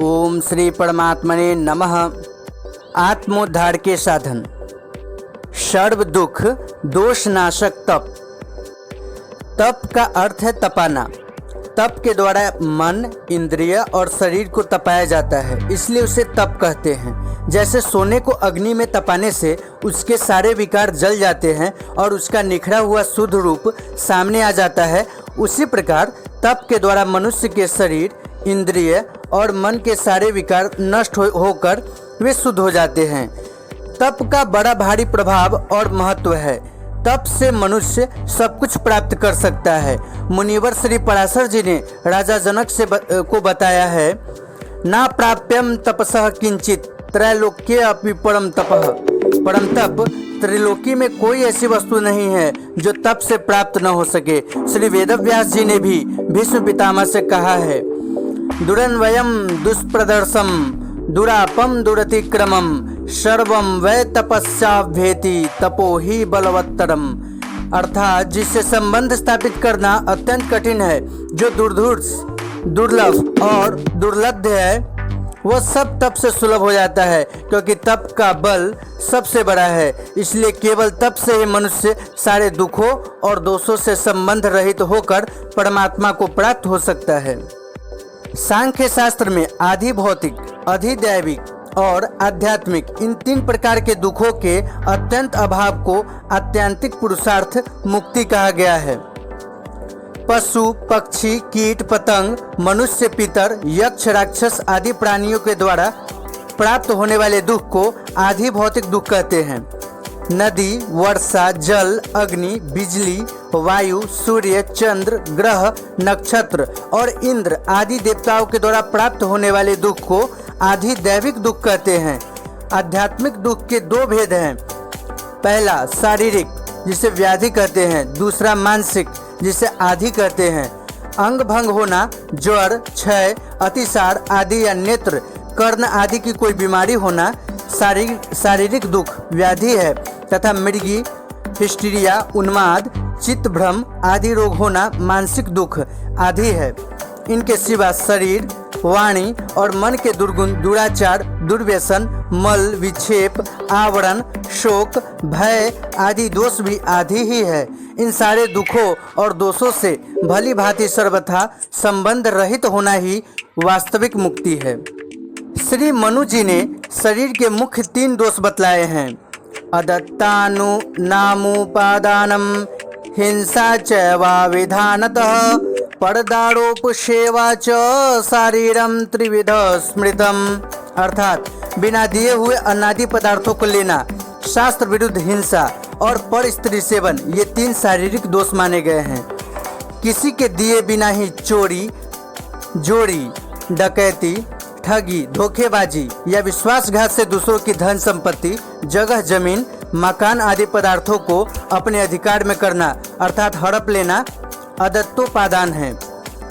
ओम श्री परमात्मने नमः। आत्मोद्धार के साधन। सर्व दुख दोषनाशक तप। तप का अर्थ है तपाना। तप के द्वारा मन, इंद्रिय और शरीर को तपाया जाता है, इसलिए उसे तप कहते हैं। जैसे सोने को अग्नि में तपाने से उसके सारे विकार जल जाते हैं और उसका निखरा हुआ शुद्ध रूप सामने आ जाता है, उसी प्रकार तप के द्वारा मनुष्य के शरीर, इंद्रिय और मन के सारे विकार नष्ट होकर वे शुद्ध हो जाते हैं। तप का बड़ा भारी प्रभाव और महत्व है। तप से मनुष्य सब कुछ प्राप्त कर सकता है। मुनिवर श्री पराशर जी ने राजा जनक को बताया है, ना प्राप्यम तपसः किंचित त्रैलोक्ये अपि परम तपः। परम तप त्रिलोकी में कोई ऐसी वस्तु नहीं है जो तप से प्राप्त न हो सके। श्री वेदव्यास जी ने भी भीष्म पितामह से कहा है, दुरन्वयम दुष्प्रदर्शम दुरापम दुरतिक्रमम सर्वम वै तपस्याभ्येति तपो ही बलवत्तरम। अर्थात जिससे संबंध स्थापित करना अत्यंत कठिन है, जो दुर्लभ और दुर्लभ है, वह सब तप से सुलभ हो जाता है, क्योंकि तप का बल सबसे बड़ा है। इसलिए केवल तप से ही मनुष्य सारे दुखों और दोषों से संबंध रहित होकर परमात्मा को प्राप्त हो सकता है। सांख्य शास्त्र में आधि भौतिक, अधिदैविक और आध्यात्मिक इन तीन प्रकार के दुखों के अत्यंत अभाव को आत्यंतिक पुरुषार्थ मुक्ति कहा गया है। पशु, पक्षी, कीट, पतंग, मनुष्य, पितर, यक्ष, राक्षस आदि प्राणियों के द्वारा प्राप्त होने वाले दुख को आधि भौतिक दुख कहते हैं। नदी, वर्षा, जल, अग्नि, बिजली, वायु, सूर्य, चंद्र, ग्रह, नक्षत्र और इंद्र आदि देवताओं के द्वारा प्राप्त होने वाले दुख को आधि दैविक दुख कहते हैं। आध्यात्मिक दुख के दो भेद हैं। पहला शारीरिक, जिसे व्याधि कहते हैं। दूसरा मानसिक, जिसे आधि कहते हैं। अंग भंग होना, ज्वर, क्षय, अतिसार आदि या नेत्र, कर्ण आदि की कोई बीमारी होना शारीरिक दुख व्याधि है, तथा मृगी, हिस्टीरिया, उन्माद, चित्त भ्रम आदि रोग होना मानसिक दुख आदि है। इनके सिवा शरीर, वाणी और मन के दुर्गुण, दुराचार, दुर्व्यसन, मल, विक्षेप, आवरण, शोक, भय आदि दोष भी आदि ही है। इन सारे दुखों और दोषों से भली भांति सर्वथा संबंध रहित होना ही वास्तविक मुक्ति है। श्री मनु जी ने शरीर के मुख्य तीन दोष बतलाए हैं। अदत्तानु नामुपादानम, हिंसा च वा विधानतः, परदारोपसेवा च शारीरम त्रिविध स्मृतम। अर्थात बिना दिए हुए अनादि पदार्थों को लेना, शास्त्र विरुद्ध हिंसा और पर स्त्री सेवन, ये तीन शारीरिक दोष माने गए हैं। किसी के दिए बिना ही चोरी, डकैती, ठगी, धोखेबाजी या विश्वासघात से दूसरों की धन संपत्ति, जगह जमीन, मकान आदि पदार्थों को अपने अधिकार में करना अर्थात हड़प लेना अदत्तोपादान है।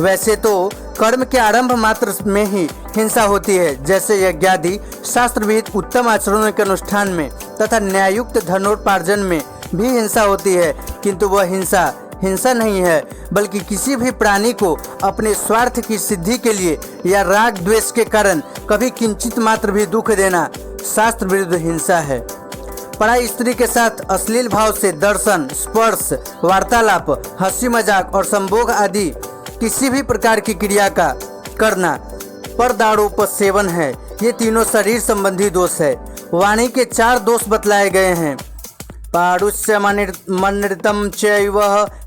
वैसे तो कर्म के आरंभ मात्र में ही हिंसा होती है, जैसे यज्ञादि शास्त्र विहित उत्तम आचरणों के अनुष्ठान में तथा न्यायुक्त धनोपार्जन में भी हिंसा होती है, किंतु वह हिंसा नहीं है, बल्कि किसी भी प्राणी को अपने स्वार्थ की सिद्धि के लिए या राग द्वेष के कारण कभी किंचित मात्र भी दुख देना शास्त्र विरुद्ध हिंसा है। पराई स्त्री के साथ अश्लील भाव से दर्शन, स्पर्श, वार्तालाप, हंसी मजाक और संभोग आदि किसी भी प्रकार की क्रिया का करना परदारोपसेवन है। ये तीनों शरीर संबंधी दोष है। वाणी के चार दोष बतलाए गए हैं। पारुष्यमनृतं चैव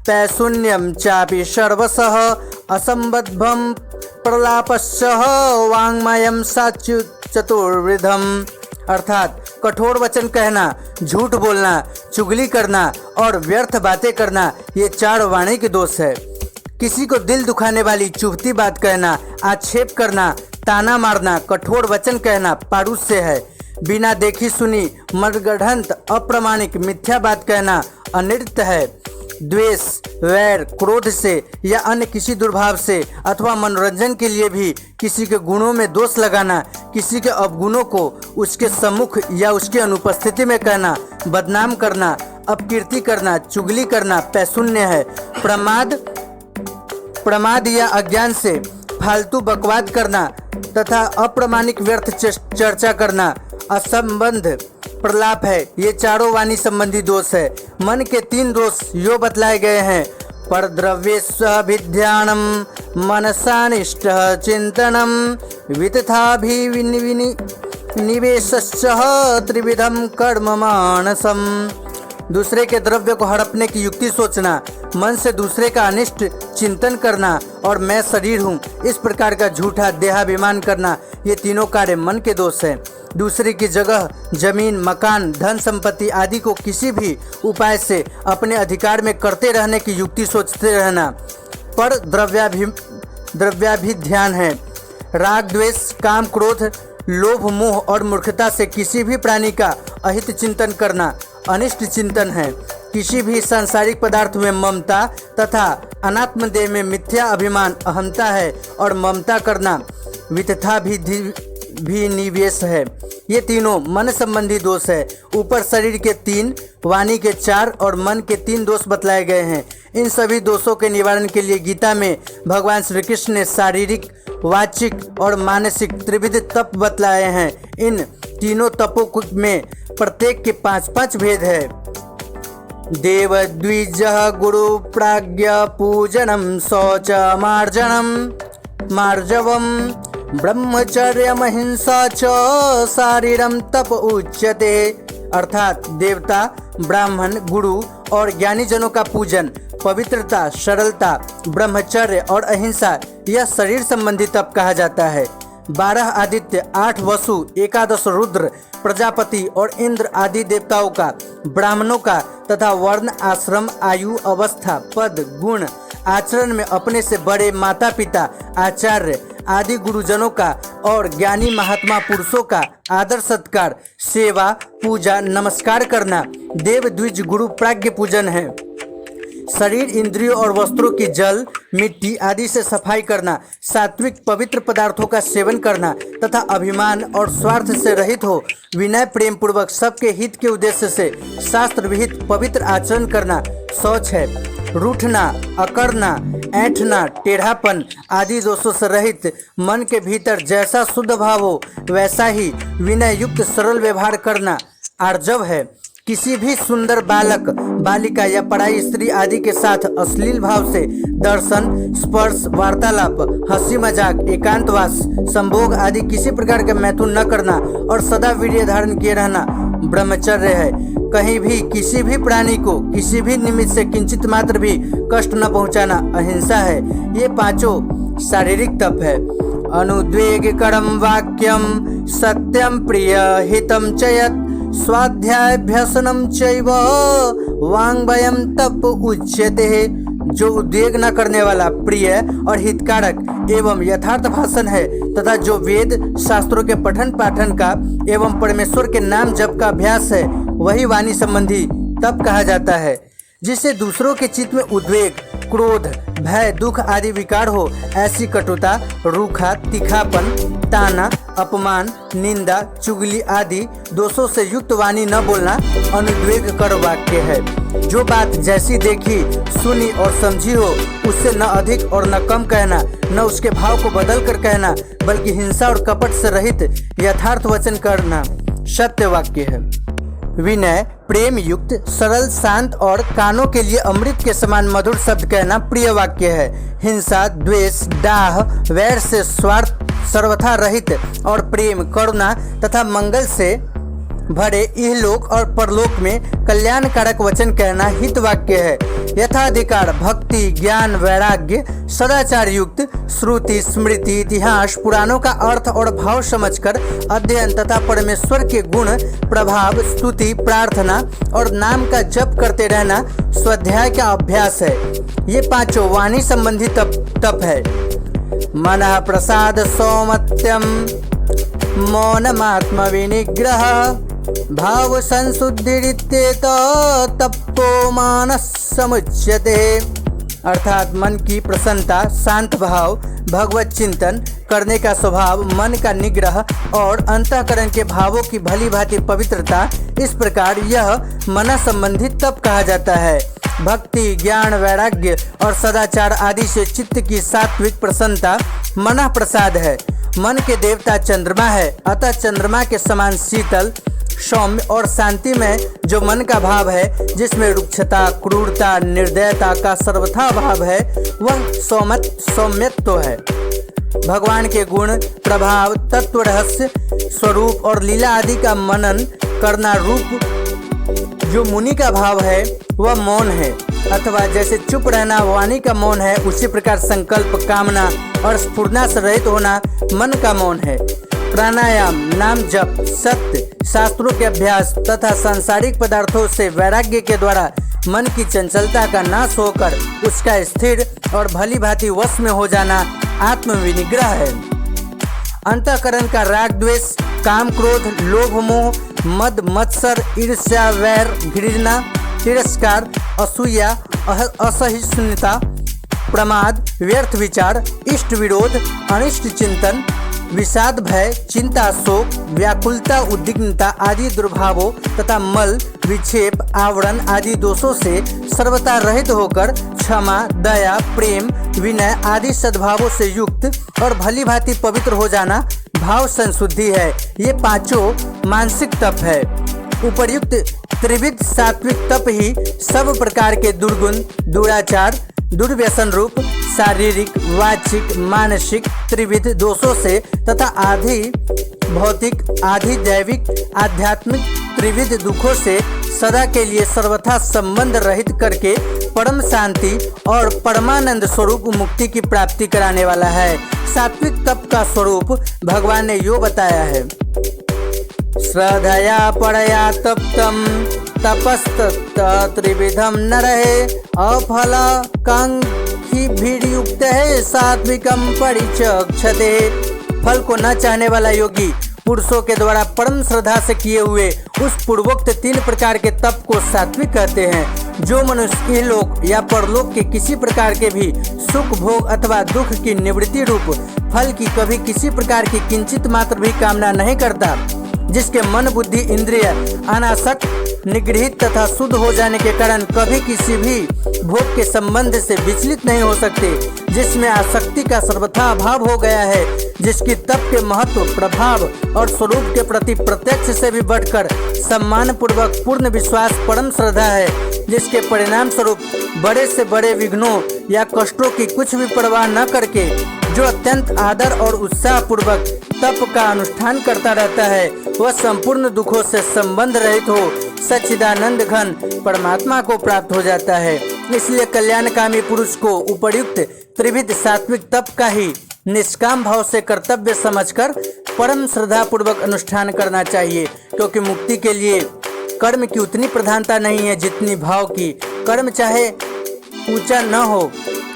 पैशून्यं चापि सर्वशः, असंबद्धं प्रलापस्य वाङ्मयं चतुर्विधम। अर्थात कठोर वचन कहना, झूठ बोलना, चुगली करना और व्यर्थ बातें करना, ये चार वाणी के दोष है। किसी को दिल दुखाने वाली चुभती बात कहना, आक्षेप करना, ताना मारना, कठोर वचन कहना पारुष्य है। बिना देखी सुनी मनगढ़ंत, अप्रामाणिक, मिथ्या बात कहना अनृत है। द्वेष, वैर, क्रोध से या अन्य किसी दुर्भाव से अथवा मनोरंजन के लिए भी किसी के गुणों में दोष लगाना, किसी के अवगुणों को उसके सम्मुख या उसकी अनुपस्थिति में कहना, बदनाम करना, अपकीर्ति करना, चुगली करना पैशून्य है। प्रमाद या अज्ञान से फालतू बकवाद करना तथा अप्रामाणिक व्यर्थ चर्चा करना, असंबंध, प्रलाप है। ये चारों वाणी संबंधी दोष है। मन के 3 दोष यो बतलाए गए हैं। परद्रव्येष्वभिध्यानम, मनसानिष्ट चिंतनम, वितथाभिनिवेशश्च त्रिविधम कर्म मानसम। दूसरे के द्रव्य को हड़पने की युक्ति सोचना, मन से दूसरे का अनिष्ट चिंतन करना और मैं शरीर हूँ इस प्रकार का झूठा देहाभिमान करना, ये तीनों कार्य मन के दोष हैं। दूसरे की जगह जमीन, मकान, धन संपत्ति आदि को किसी भी उपाय से अपने अधिकार में करते रहने की युक्ति सोचते रहना पर द्रव्याभिध्यान है। राग, द्वेष, काम, क्रोध, लोभ, मोह और मूर्खता से किसी भी प्राणी का अहित चिंतन करना अनिष्ट चिंतन है। किसी भी सांसारिक पदार्थ में ममता तथा अनात्म देह में मिथ्या अभिमान अहंता है और ममता करना वितथा भी निवेश है। ये तीनों मन संबंधी दोष है। ऊपर शरीर के 3, वाणी के 4 और मन के 3 दोष बतलाए गए हैं। इन सभी दोषों के निवारण के लिए गीता में भगवान श्री कृष्ण ने शारीरिक, वाचिक और मानसिक त्रिविध तप बतलाए हैं। इन तीनों तपों में प्रत्येक के 5-5 भेद है। देव द्विज गुरु प्राज्ञ पूजनम, शौच मार्जवम, ब्रह्मचर्यमहिंसा च शारीरम तप उच्यते। अर्थात देवता, ब्राह्मण, गुरु और ज्ञानी जनों का पूजन, पवित्रता, सरलता, ब्रह्मचर्य और अहिंसा यह शरीर संबंधी तप कहा जाता है। 12 आदित्य, 8 वसु, 11 रुद्र, प्रजापति और इंद्र आदि देवताओं का, ब्राह्मणों का तथा वर्ण, आश्रम, आयु, अवस्था, पद, गुण, आचरण में अपने से बड़े माता पिता, आचार्य आदि गुरुजनों का और ज्ञानी महात्मा पुरुषों का आदर सत्कार, सेवा, पूजा, नमस्कार करना देव द्विज गुरु प्राज्ञ पूजन है। शरीर, इंद्रियों और वस्त्रों की जल, मिट्टी आदि से सफाई करना, सात्विक पवित्र पदार्थों का सेवन करना तथा अभिमान और स्वार्थ से रहित हो विनय प्रेम पूर्वक सबके हित के उद्देश्य से शास्त्र विहित पवित्र आचरण करना शौच है। रूठना, अकड़ना, ऐंठना, टेढ़ापन आदि दोषों से रहित मन के भीतर जैसा शुद्ध भाव हो वैसा ही विनय युक्त सरल व्यवहार करना आर्जव है। किसी भी सुंदर बालक, बालिका या पराई स्त्री आदि के साथ अश्लील भाव से दर्शन, स्पर्श, वार्तालाप, हंसी मजाक, एकांतवास, संभोग आदि किसी प्रकार का मैथुन न करना और सदा वीर्य धारण किए रहना ब्रह्मचर्य है। कहीं भी किसी भी प्राणी को किसी भी निमित्त से किंचित मात्र भी कष्ट न पहुंचाना अहिंसा है। ये 5 शारीरिक तप है। अनुद्वेगकरम वाक्यम, सत्यम प्रिय हितम चयत, स्वाध्यायाभ्यसनम चैव वांग्मयम तप उच्यते। जो उद्वेग न करने वाला, प्रिय और हितकारक एवं यथार्थ भाषण है तथा जो वेद शास्त्रों के पठन पाठन का एवं परमेश्वर के नाम जप का अभ्यास है वही वाणी संबंधी तप कहा जाता है। जिससे दूसरों के चित्त में उद्वेग, क्रोध, भय, दुख आदि विकार हो, ऐसी कटुता, रूखा, तीखापन, ताना, अपमान, निंदा, चुगली आदि दोषों से युक्त वाणी न बोलना अनुद्वेग कर वाक्य है। जो बात जैसी देखी, सुनी और समझी हो उससे न अधिक और न कम कहना, न उसके भाव को बदल कर कहना, बल्कि हिंसा और कपट से रहित यथार्थ वचन करना सत्य वाक्य है। विनय, प्रेम युक्त, सरल, शांत और कानों के लिए अमृत के समान मधुर शब्द कहना प्रिय वाक्य है। हिंसा, द्वेष, डाह, वैर से स्वार्थ सर्वथा रहित और प्रेम, करुणा तथा मंगल से भरे इहलोक और परलोक में कल्याणकारक वचन कहना हित वाक्य है। यथाधिकार भक्ति, ज्ञान, वैराग्य, सदाचार युक्त श्रुति, स्मृति, इतिहास, पुराणों का अर्थ और भाव समझकर अध्ययन तथा परमेश्वर के गुण, प्रभाव, स्तुति, प्रार्थना और नाम का जप करते रहना स्वाध्याय का अभ्यास है। ये 5 वाणी संबंधी तप है। मनः प्रसाद सौमत्यम, मौनमात्म विनिग्रह, भाव संशुद्धिरित्येत तपो मानस समुच्यते। अर्थात मन की प्रसन्नता, शांत भाव, भगवत चिंतन करने का स्वभाव, मन का निग्रह और अंतःकरण के भावों की भली भांति पवित्रता, इस प्रकार यह मन संबंधित तप कहा जाता है। भक्ति, ज्ञान, वैराग्य और सदाचार आदि से चित्त की सात्विक प्रसन्नता मन प्रसाद है। मन के देवता चंद्रमा है, अतः चंद्रमा के समान शीतल, सौम्य और शांति में जो मन का भाव है, जिसमें रुक्षता, क्रूरता, निर्दयता का सर्वथा भाव है, वह सौम्यत्व है। भगवान के गुण, प्रभाव, तत्व, रहस्य, स्वरूप और लीला आदि का मनन करना रूप जो मुनि का भाव है वह मौन है, अथवा जैसे चुप रहना वाणी का मौन है, उसी प्रकार संकल्प, कामना और स्फुरना से रहित होना मन का मौन है। प्राणायाम, नाम जप, सत्य, शास्त्रों के अभ्यास तथा सांसारिक पदार्थों से वैराग्य के द्वारा मन की चंचलता का नाश होकर उसका स्थिर और भली भांति वश में हो जाना आत्मविनिग्रह है। अंतःकरण का राग, द्वेष, काम, क्रोध, लोभ, मोह, मद, मत्सर, ईर्ष्या, वैर, घृणा, तिरस्कार, असूया, असहिष्णुता, प्रमाद, व्यर्थ विचार, इष्ट विरोध, अनिष्ट चिंतन, विषाद, भय, चिंता, शोक, व्याकुलता, उद्विग्नता आदि दुर्भावों तथा मल, विक्षेप, आवरण आदि दोषों से सर्वथा रहित होकर क्षमा, दया, प्रेम, विनय आदि सद्भावों से युक्त और भली भांति पवित्र हो जाना भाव संशुद्धि है। ये पांचों मानसिक तप है। उपर्युक्त त्रिविध सात्विक तप ही सब प्रकार के दुर्गुण, दुराचार, दुर्व्यसन रूप शारीरिक, वाचिक, मानसिक त्रिविध दोषों से तथा आधि भौतिक, आधि दैविक, आध्यात्मिक त्रिविध दुखों से सदा के लिए सर्वथा संबंध रहित करके परम शांति और परमानंद स्वरूप मुक्ति की प्राप्ति कराने वाला है। सात्विक तप का स्वरूप भगवान ने यो बताया है। श्रद्धया परया तप्तम तपस्तत् त्रिविधम न रहे अफल कांक्षी भीड़युक्त है सात्विकम परिचक्षते। फल को न चाहने वाला योगी पुरुषों के द्वारा परम श्रद्धा से किए हुए उस पूर्वोक्त 3 प्रकार के तप को सात्विक कहते हैं। जो मनुष्य इहलोक या परलोक के किसी प्रकार के भी सुख भोग अथवा दुख की निवृत्ति रूप फल की कभी किसी प्रकार की किंचित मात्र भी कामना नहीं करता, जिसके मन, बुद्धि, इंद्रिय अनासक्त, निगृहित तथा शुद्ध हो जाने के कारण कभी किसी भी भोग के संबंध से विचलित नहीं हो सकते, जिसमें आसक्ति का सर्वथा अभाव हो गया है, जिसकी तप के महत्व, प्रभाव और स्वरूप के प्रति प्रत्यक्ष से भी बढ़कर सम्मान पूर्वक पूर्ण विश्वास, परम श्रद्धा है, जिसके परिणाम स्वरूप बड़े से बड़े विघ्नों या कष्टों की कुछ भी परवाह न करके जो अत्यंत आदर और उत्साह पूर्वक तप का अनुष्ठान करता रहता है, वह संपूर्ण दुखों से संबंध रहित हो सच्चिदानंद घन परमात्मा को प्राप्त हो जाता है। इसलिए कल्याणकामी पुरुष को उपर्युक्त त्रिविध सात्विक तप का ही निष्काम भाव से कर्तव्य समझकर परम श्रद्धा पूर्वक अनुष्ठान करना चाहिए, क्योंकि मुक्ति के लिए कर्म की उतनी प्रधानता नहीं है जितनी भाव की। कर्म चाहे ऊंचा न हो,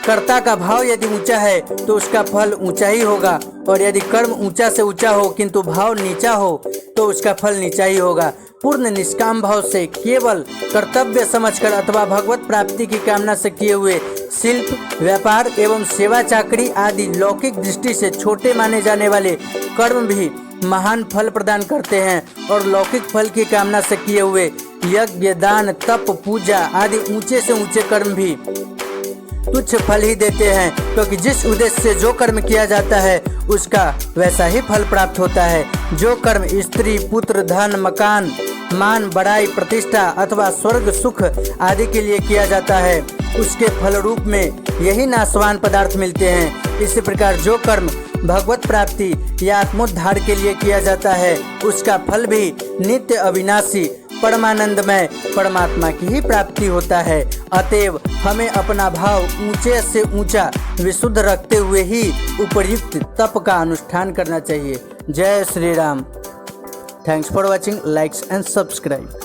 कर्ता का भाव यदि ऊंचा है तो उसका फल ऊंचा ही होगा, और यदि कर्म ऊंचा से ऊंचा हो किंतु भाव नीचा हो तो उसका फल नीचा ही होगा। पूर्ण निष्काम भाव से केवल कर्तव्य समझकर अथवा भगवत प्राप्ति की कामना से किए हुए शिल्प, व्यापार एवं सेवा चाकरी आदि लौकिक दृष्टि से छोटे माने जाने वाले कर्म भी महान फल प्रदान करते हैं, और लौकिक फल की कामना से किए हुए यज्ञ, दान, तप, पूजा आदि ऊंचे से ऊंचे कर्म भी तुच्छ फल ही देते हैं, क्योंकि जिस उद्देश्य से जो कर्म किया जाता है उसका वैसा ही फल प्राप्त होता है। जो कर्म स्त्री, पुत्र, धन, मकान, मान, बड़ाई, प्रतिष्ठा अथवा स्वर्ग सुख आदि के लिए किया जाता है, उसके फल रूप में यही नाशवान पदार्थ मिलते हैं। इसी प्रकार जो कर्म भगवत प्राप्ति या आत्मोद्धार के लिए किया जाता है, उसका फल भी नित्य अविनाशी परमानंदमय परमात्मा की ही प्राप्ति होता है। अतएव हमें अपना भाव ऊंचे से ऊंचा विशुद्ध रखते हुए ही उपर्युक्त तप का अनुष्ठान करना चाहिए। जय Shri Ram. Thanks for watching, likes and subscribe.